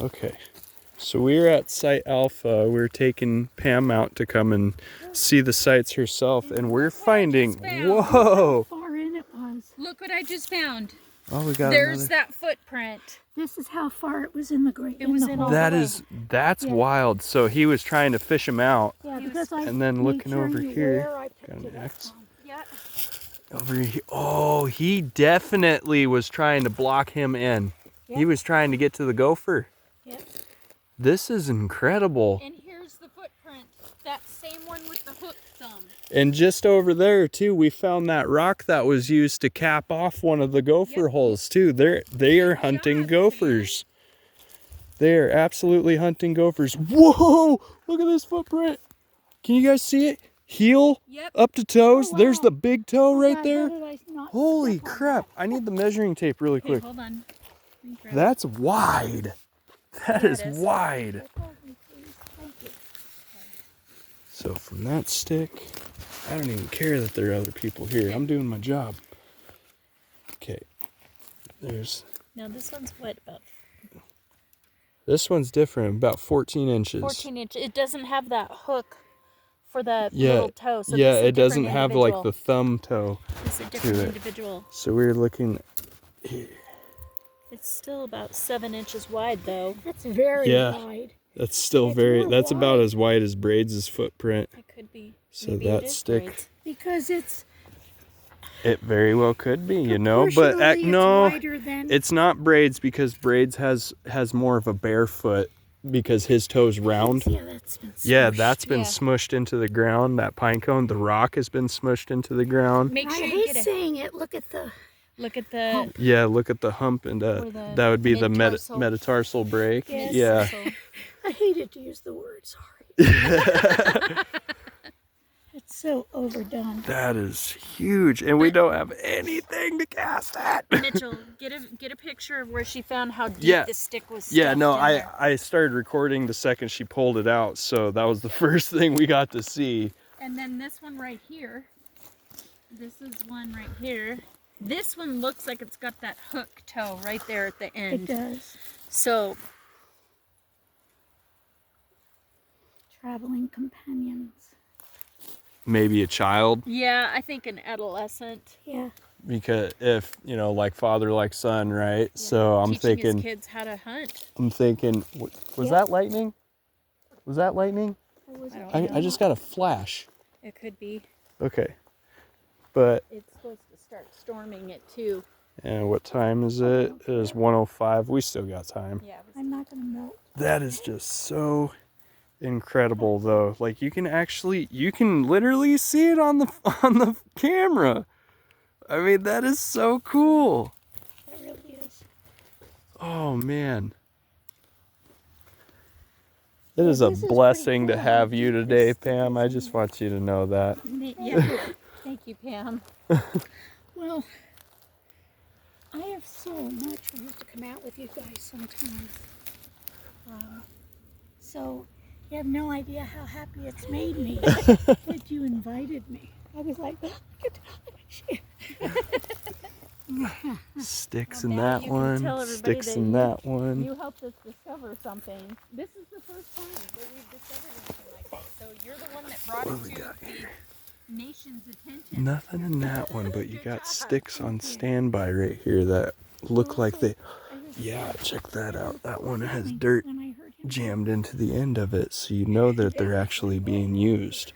Okay. So we're at Site Alpha. We're taking Pam out to come and see the sites herself, and we're finding, whoa! How far in it was. Look what I just found. Oh, we got There's another. that footprint. This is how far it was in the grate. It was in all That's Yeah. wild. So he was trying to fish him out. Yeah, because I And then made looking sure over you here, where I got picked an it up X. from. Yeah. Over here. Oh, he definitely was trying to block him in. Yep. He was trying to get to the gopher. Yep. This is incredible. And here's the footprint. That same one with the hook thumb. And just over there too, we found that rock that was used to cap off one of the gopher holes too. They are hunting gophers. They are absolutely hunting gophers. Whoa! Look at this footprint. Can you guys see it? Heel up to toes. Oh, wow. There's the big toe right God, there. how did I not Holy step on crap. I need the measuring tape really Okay, quick. hold on. That's wide. That is wide. that? Hold me, please. Thank you. So from that stick, I don't even care that there are other people here. I'm doing my job. Okay. There's, Now this one's what, about this one's different, about 14 inches. 14 inches. It doesn't have that hook for the Yeah, little toe. So yeah, this is a it doesn't different have like individual. the thumb toe. This is a different it. individual. So we're looking, It's still about 7 inches wide though. That's very Yeah. wide. that's still It's very, more that's about wide. as wide as Braids' footprint. It could be. So Maybe that it is stick, braids. Because it's it very well could be, you know, but proportionally, no, it's wider than it's not Braids because Braids has more of a bare foot because his toe's round. Yeah, that's been Yeah, smushed. that's been smushed into the ground. That pine cone, the rock has been smushed into the ground. Make I sure you hate get a saying it. Look at the look at the Yeah, look at the hump, and Or the that would be the metatarsal. metatarsal break. Yes. Yeah. I hated to use the word, sorry. It's so overdone. That is huge, and we don't have anything to cast at. Mitchell, get a picture of where she found how deep Yeah. the stick was. Yeah, stuffed no, in I there. I started recording the second she pulled it out, so that was the first thing we got to see. And then this one right here. This is one right here. This one looks like it's got that hook toe right there at the It end. does. So Traveling companions. Maybe a child, yeah, I think an adolescent. Yeah. because if you know, like father, like son, right? So I'm Teaching thinking. his kids how to hunt. Was that lightning? Was that lightning? I just got a flash. It could be. Okay. But, It's supposed to start storming it too. and what time is it? It is 1:05. We still got time. Yeah. I'm not going to melt. That is just so incredible though. Like you can literally see it on the camera. I mean, that is so cool. It really is. Oh man. It is a this is pretty blessing to cool. have you today, Pam. I just want you to know that. Yeah. Thank you, Pam. Well, I have so much wanted to come out with you guys sometimes. So you have no idea how happy it's made me that you invited me. I was like, Sticks Well, in now that you can tell one. everybody Sticks that in that one. You helped us discover something. This is the first time that we've discovered anything like this. So you're the one that brought What it do we to got the here? nation's attention. Nothing in that one, but you got sticks on standby right here that look like they. Yeah, check that out. That one has dirt when I heard him, jammed into the end of it, so you know that they're actually being used.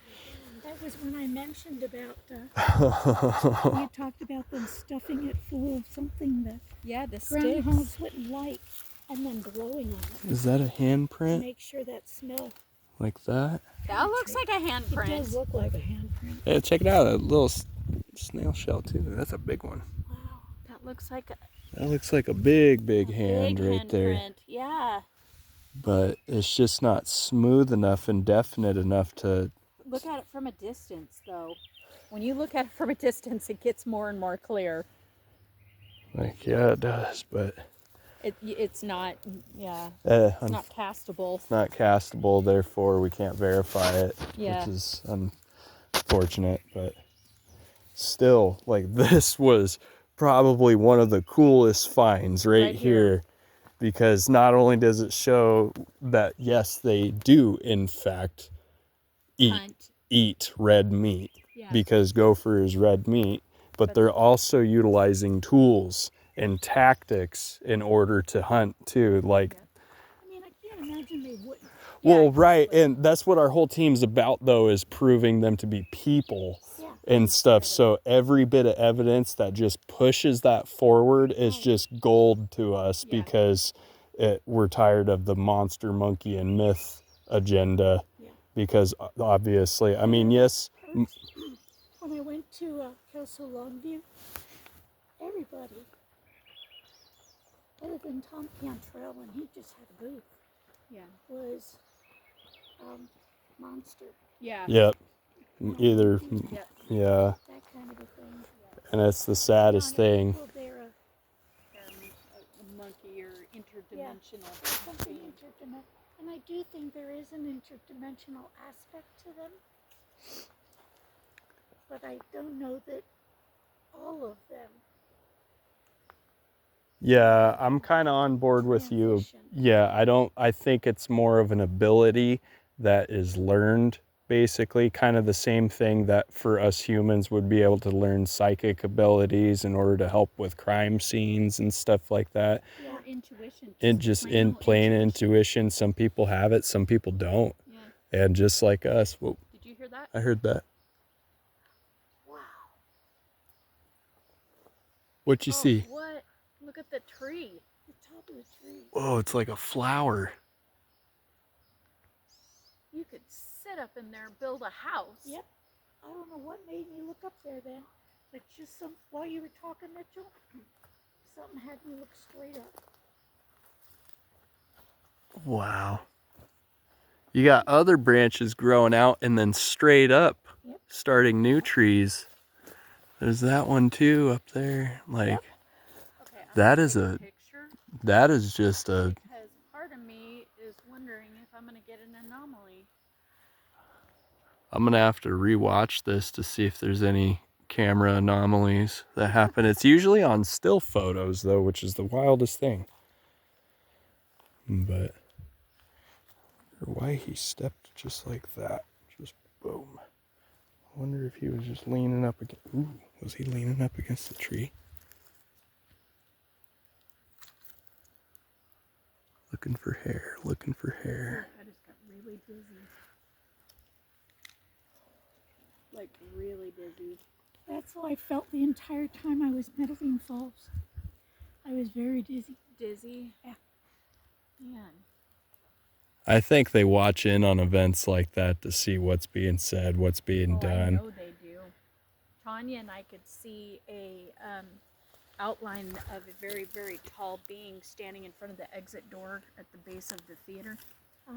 that was when I mentioned about, you talked about them stuffing it full of something that Yeah, the groundhogs sticks. wouldn't like, and then blowing on it Is that a to handprint make sure that smell. like that? That looks like a It does handprint. look like a handprint. Hey, check it out. A little snail shell too. That's a big one. Wow. That looks like a That looks like a big hand big right there. handprint. Yeah. But it's just not smooth enough and definite enough to. Look at it from a distance, though. When you look at it from a distance, it gets more and more clear. Like, yeah, it does, but It's not, yeah, it's it's not castable. not castable, therefore we can't verify it, Yeah. which is unfortunate. But still, like, this was probably one of the coolest finds right Right here. here. because not only does it show that yes, they do in fact Hunt. eat red meat, Yeah. because gopher is red meat, but they're also utilizing tools and tactics in order to hunt too. Like, I mean, I can't imagine they wouldn't. well, right, and that's what our whole team's about, though, is proving them to be people and stuff. So every bit of evidence that just pushes that forward is just gold to us, because we're tired of the monster, monkey, and myth agenda. Because obviously, I mean, yes. When I went to Castle Longview, everybody, other than Tom Cantrell, and he just had a booth, was monster. Yep. Either. Yeah. That kind of a thing. And it's the saddest thing. Well, they're A monkey or interdimensional. something interdimensional. And I do think there is an interdimensional aspect to them. But I don't know that all of them. Yeah, I'm kind of on board with you. Yeah, I think it's more of an ability that is learned, basically, kind of the same thing that for us humans would be able to learn psychic abilities in order to help with crime scenes and stuff like that. Or intuition. And just in plain intuition, some people have it, some people don't. Yeah. And just like us. Whoa, Did you hear that? I heard that. Wow. What'd you see? What? Look at the tree. The top of the tree. Whoa, it's like a flower. You could sit up in there and build a house. Yep. I don't know what made me look up there then, but just while you were talking, Mitchell, something had me look straight up. Wow. You got other branches growing out and then straight up, starting new trees. There's that one too up there. Like, that is just a. Because part of me is wondering if I'm going to get an anomaly. I'm gonna have to rewatch this to see if there's any camera anomalies that happen. It's usually on still photos though, which is the wildest thing. But why he stepped just like that, just boom. I wonder if he was just leaning up against. Ooh, was he leaning up against the tree? Looking for hair, looking for hair. I just got really dizzy. Like really dizzy. That's how I felt the entire time I was meddling Falls. I was very dizzy. Dizzy? Yeah. Man. I think they watch in on events like that to see what's being said, what's being done. I know they do. Tanya and I could see a outline of a very, very tall being standing in front of the exit door at the base of the theater.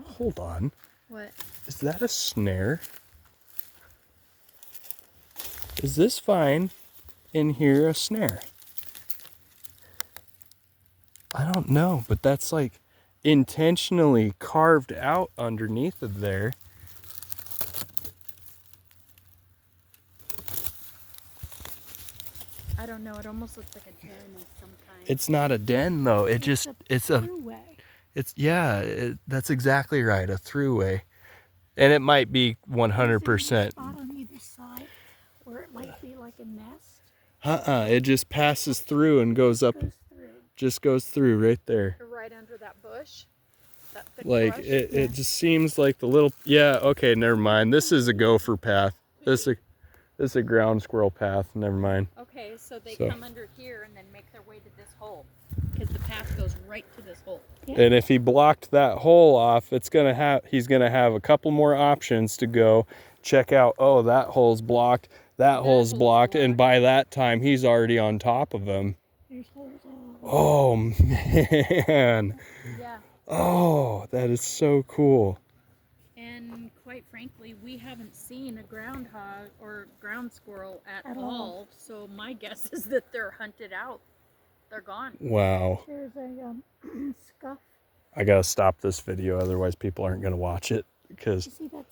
Hold on. What? Is that a snare? Is this fine in here a snare? I don't know, but that's like intentionally carved out underneath of there. I don't know. It almost looks like a den of some kind. It's not a den though. It's a throughway. That's exactly right. A throughway. And it might be 100%. Spot on either side where it might be like a nest. It just passes through and goes up. Just goes through right there. Right under that bush. That thick Like brush. it just seems like the little. Yeah. Okay. Never mind. This is a gopher path. This is a ground squirrel path. Never mind. Okay, so they come under here and then make their way to this hole, because the path goes right to this hole. And if he blocked that hole off, he's gonna have a couple more options to go check out. Oh, that hole's blocked. That hole's blocked. And by that time, he's already on top of him. There's holes all over. Oh man. Yeah. Oh, that is so cool. And quite frankly, we haven't seen a groundhog or ground squirrel at all. So my guess is that they're hunted out. They're gone. Wow. There's a scuff. I gotta stop this video, otherwise people aren't gonna watch it. Because You see that